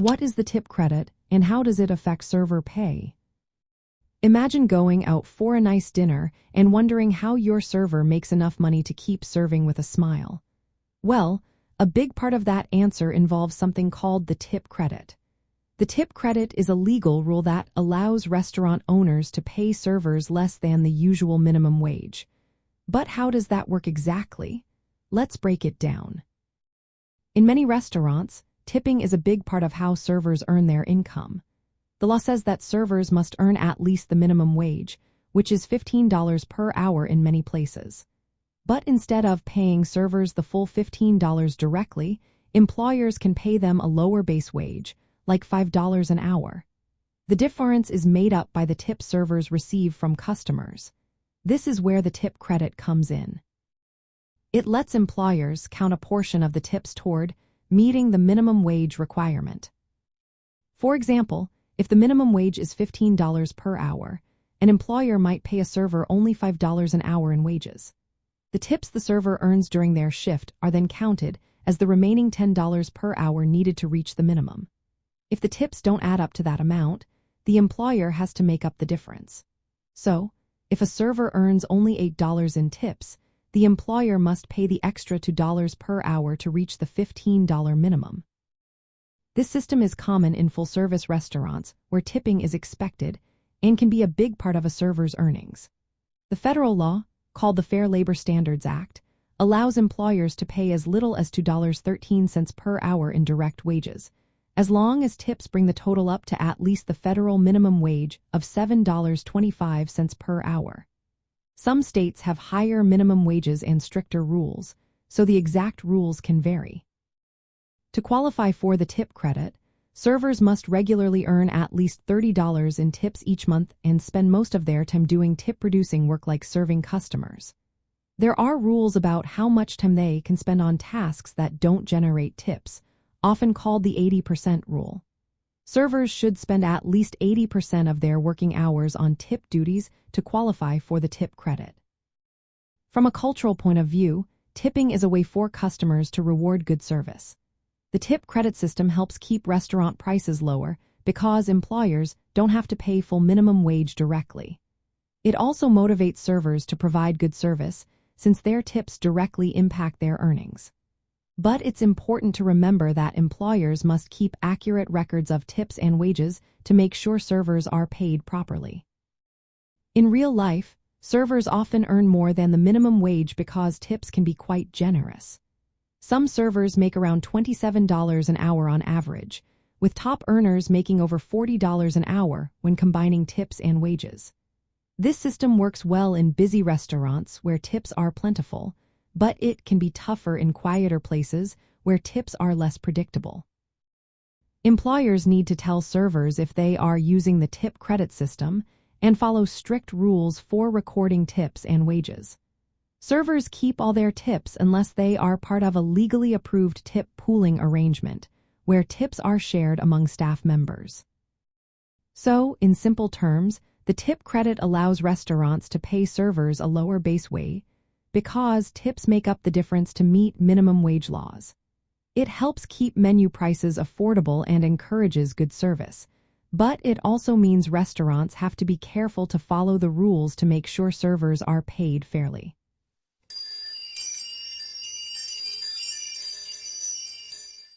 What is the tip credit, and how does it affect server pay? Imagine going out for a nice dinner and wondering how your server makes enough money to keep serving with a smile. Well, a big part of that answer involves something called the tip credit. The tip credit is a legal rule that allows restaurant owners to pay servers less than the usual minimum wage. But how does that work exactly? Let's break it down. In many restaurants, tipping is a big part of how servers earn their income. The law says that servers must earn at least the minimum wage, which is $15 per hour in many places. But instead of paying servers the full $15 directly, employers can pay them a lower base wage, like $5 an hour. The difference is made up by the tip servers receive from customers. This is where the tip credit comes in. It lets employers count a portion of the tips toward meeting the minimum wage requirement. For example, if the minimum wage is $15 per hour, an employer might pay a server only $5 an hour in wages. The tips the server earns during their shift are then counted as the remaining $10 per hour needed to reach the minimum. If the tips don't add up to that amount, the employer has to make up the difference. So, if a server earns only $8 in tips, the employer must pay the extra $2 per hour to reach the $15 minimum. This system is common in full-service restaurants where tipping is expected and can be a big part of a server's earnings. The federal law, called the Fair Labor Standards Act, allows employers to pay as little as $2.13 per hour in direct wages, as long as tips bring the total up to at least the federal minimum wage of $7.25 per hour. Some states have higher minimum wages and stricter rules, so the exact rules can vary. To qualify for the tip credit, servers must regularly earn at least $30 in tips each month and spend most of their time doing tip-producing work like serving customers. There are rules about how much time they can spend on tasks that don't generate tips, often called the 80% rule. Servers should spend at least 80% of their working hours on tip duties to qualify for the tip credit. From a cultural point of view, tipping is a way for customers to reward good service. The tip credit system helps keep restaurant prices lower because employers don't have to pay full minimum wage directly. It also motivates servers to provide good service since their tips directly impact their earnings. But it's important to remember that employers must keep accurate records of tips and wages to make sure servers are paid properly. In real life, servers often earn more than the minimum wage because tips can be quite generous. Some servers make around $27 an hour on average, with top earners making over $40 an hour when combining tips and wages. This system works well in busy restaurants where tips are plentiful, but it can be tougher in quieter places where tips are less predictable. Employers need to tell servers if they are using the tip credit system and follow strict rules for recording tips and wages. Servers keep all their tips unless they are part of a legally approved tip pooling arrangement, where tips are shared among staff members. So, in simple terms, the tip credit allows restaurants to pay servers a lower base wage because tips make up the difference to meet minimum wage laws. It helps keep menu prices affordable and encourages good service, but it also means restaurants have to be careful to follow the rules to make sure servers are paid fairly.